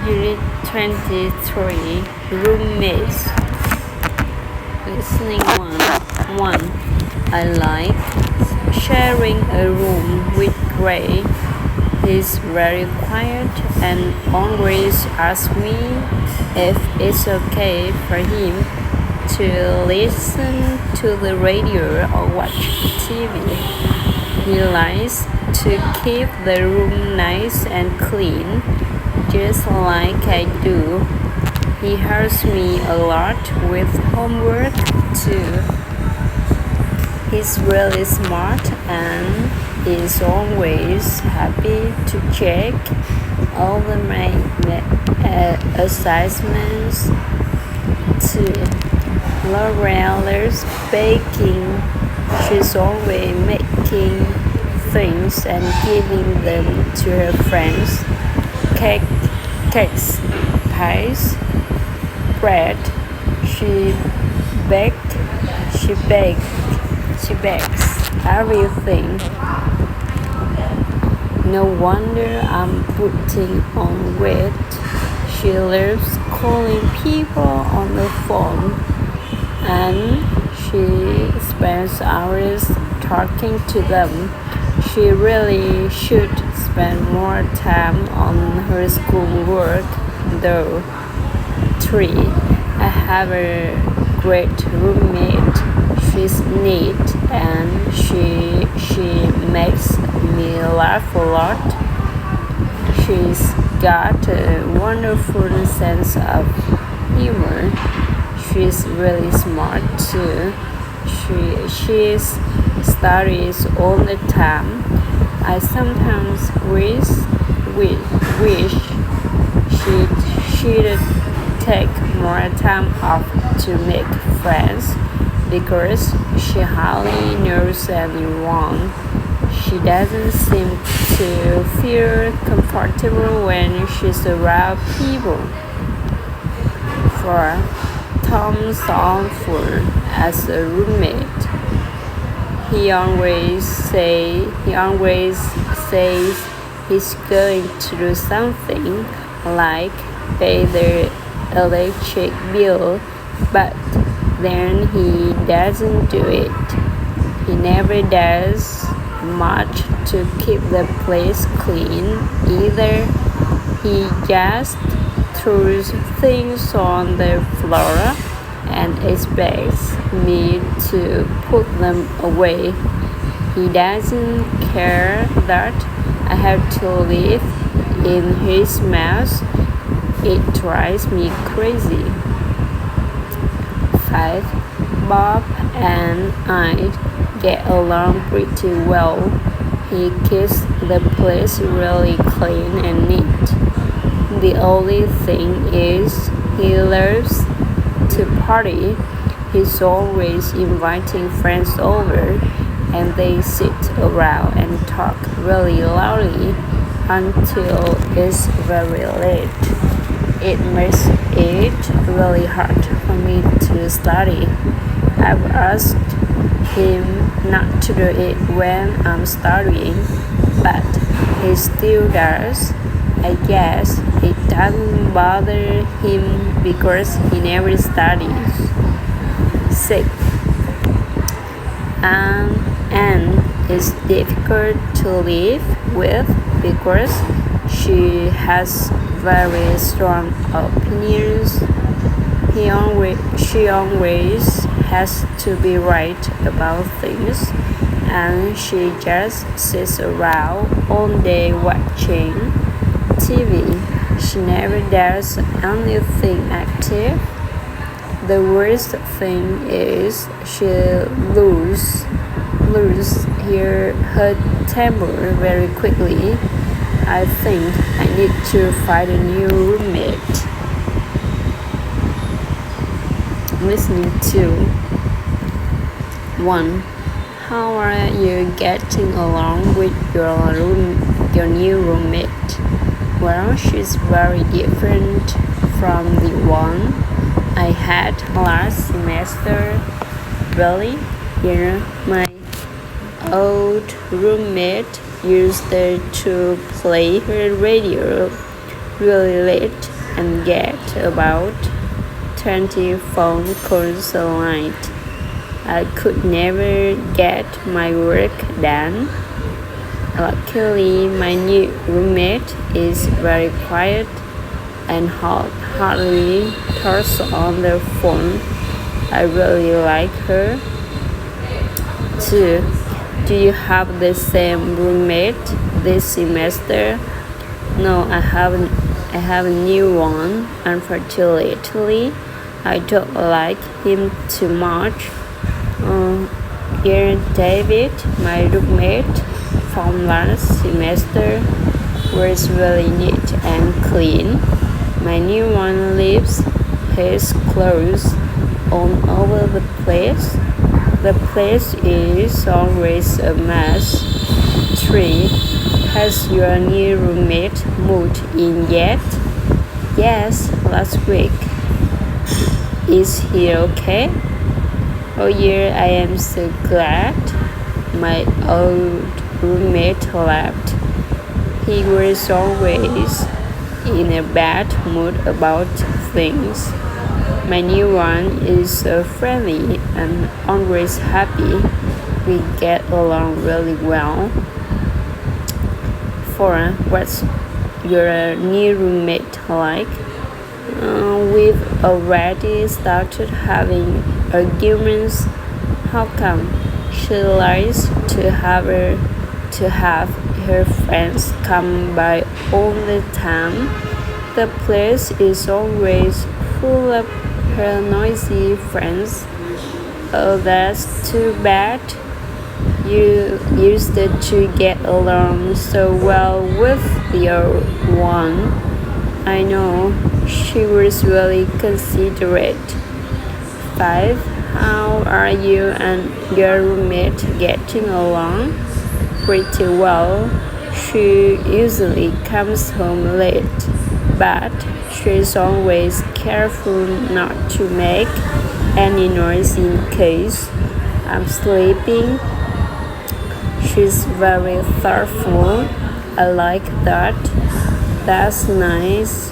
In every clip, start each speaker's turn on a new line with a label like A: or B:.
A: Unit 23 Roommates. Listening 1. I like sharing a room with Gray. He's very quiet and always asks me if it's okay for him to listen to the radio or watch TV. He likes to keep the room nice and clean, just like I do. He helps me a lot with homework too. He's really smart and is always happy to check all the assignments too. Lorella's baking. She's always making things and giving them to her friends. Cakes, pies, bread. She bakes everything. No wonder I'm putting on weight. She loves calling people on the phone, and she spends hours talking to them. She really should spend more time on her schoolwork, though. 3. I have a great roommate. She's neat and she makes me laugh a lot. She's got a wonderful sense of humor. She's really smart too. She studies all the time. I sometimes wish she'd take more time off to make friends because she hardly knows anyone. She doesn't seem to feel comfortable when she's around people. 4. Tom's awful as a roommate. He always says he's going to do something like pay the electric bill, but then he doesn't do it. He never does much to keep the place clean either. He just throws things on the floor and expects me to put them away. He doesn't care that I have to live in his mess. It drives me crazy. 5. Bob and I get along pretty well. He keeps the place really clean and neat. The only thing is he loves to party. He's always inviting friends over, and they sit around and talk really loudly until it's very late. It makes it really hard for me to study. I've asked him not to do it when I'm studying, but he still does. I guess it doesn't bother him because he never studies. 6. Anne is difficult to live with because she has very strong opinions. She always has to be right about things, and she just sits around all day watching TV. She never does anything active. The worst thing is she loses her temper very quickly. I think I need to find a new roommate. Listening to 1. How are you getting along with your new roommate? Well, she's very different from the one I had last semester. Really? My old roommate used to play her radio really late and get about 20 phone calls a night. I could never get my work done. Luckily, my new roommate is very quiet and hardly talks on the phone. I really like her too. Do you have the same roommate this semester? No, I haven't. I have a new one. Unfortunately, I don't like him too much. Dear David, my roommate from last semester was really neat and clean. My new one leaves his clothes all over the place. The place is always a mess. 3. Has your new roommate moved in yet? Yes, last week. Is he okay? Oh yeah, I am so glad. My old roommate left. He was always in a bad mood about things. My new one is so friendly and always happy. We get along really well. 4. What's your new roommate like? We've already started having arguments. How come? She likes to have her friends come by all the time. The place is always full of her noisy friends. Oh, that's too bad. You used to get along so well with your one. I know, she was really considerate. 5. How are you and your roommate getting along? Pretty well. She usually comes home late, but she's always careful not to make any noise in case I'm sleeping. She's very thoughtful. I like that. That's nice.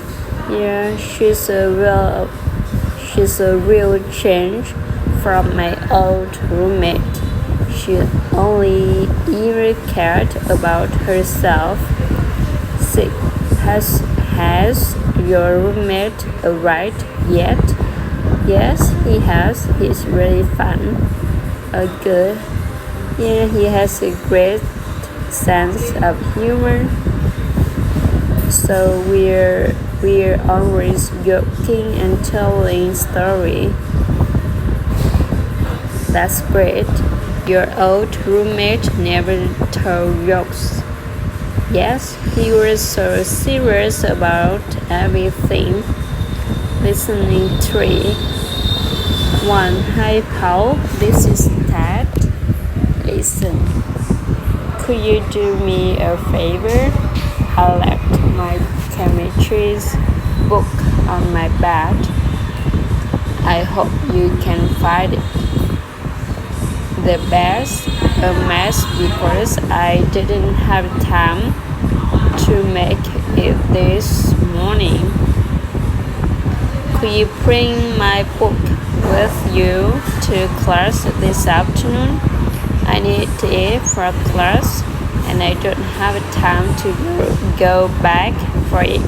A: Yeah, she's a real change from my old roommate. She only ever cared about herself. 6. Has your roommate arrived yet? Yes, he has. He's really fun. Good. Yeah, he has a great sense of humor. So we're always joking and telling stories. That's great. Your old roommate never told jokes. Yes, he was so serious about everything. Listening 3. 1. Hi Paul, this is Ted. Listen, could you do me a favor? I left my chemistry book on my bed. I hope you can find it. The best a mess because I didn't have time to make it this morning. Could you bring my book with you to class this afternoon? I need it for class and I don't have time to go back for it.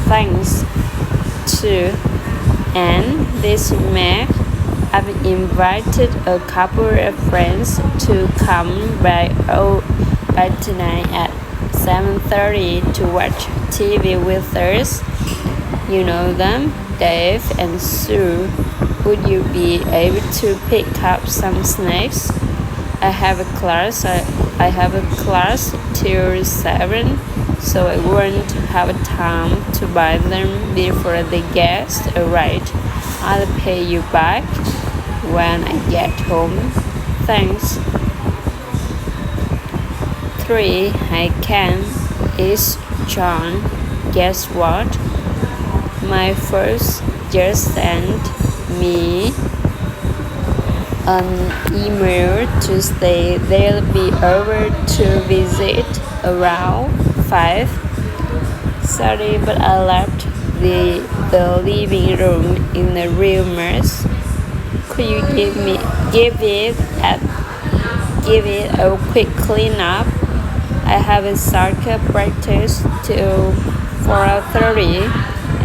A: Thanks. 2. And this Mac, I've invited a couple of friends to come by tonight at 7:30 to watch TV with us. You know them, Dave and Sue. Would you be able to pick up some snacks? I have a class till 7, so I won't have time to buy them before the guests arrive. I'll pay you back when I get home. Thanks. 3. I can. It's John. Guess what? My first just sent me an email to say they'll be over to visit around 5. Sorry, but I left the living room in a real mess. Could you give it a quick cleanup? I have a soccer practice till 4:30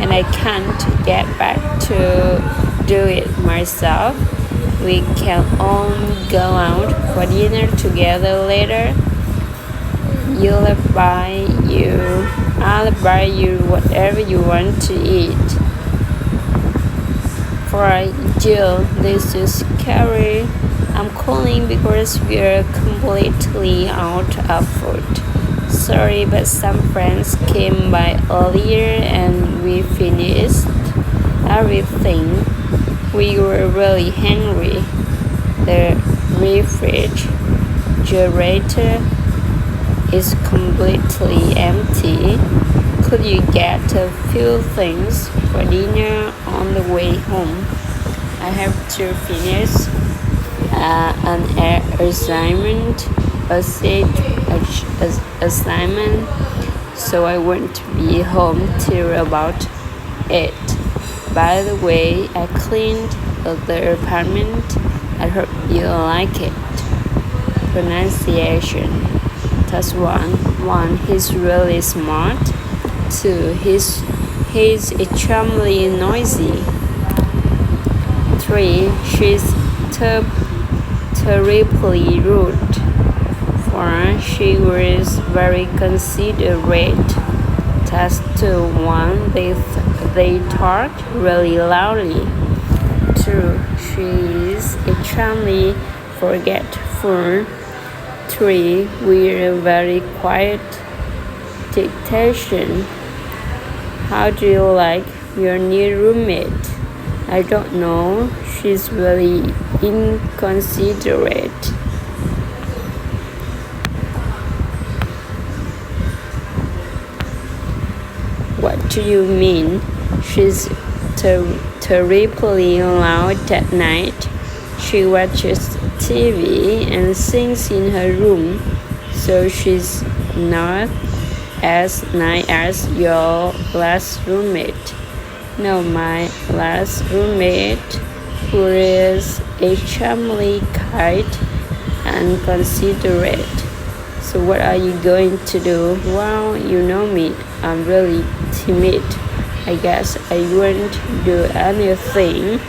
A: and I can't get back to do it myself. We can all go out for dinner together later. I'll buy you whatever you want to eat. For Jill, this is Carrie. I'm calling because we're completely out of food. Sorry, but some friends came by earlier and we finished everything. We were really hungry. The refrigerator is completely empty. Could you get a few things for dinner on the way home? I have to finish an assignment, so I won't be home till about 8. By the way, I cleaned the apartment. I hope you like it. Pronunciation. Task 1. He's really smart. 2. He's extremely noisy. 3. She's terribly rude. 4. She was very considerate. Task 2. 1. They talked really loudly. 2. She is extremely forgetful. 3. We're very quiet. Dictation. How do you like your new roommate? I don't know. She's really inconsiderate. What do you mean? She's terribly loud at night. She watches TV and sings in her room, so she's not as nice as your last roommate. No, my last roommate, who is extremely kind and considerate. So what are you going to do? Well, you know me, I'm really timid. I guess I won't do anything.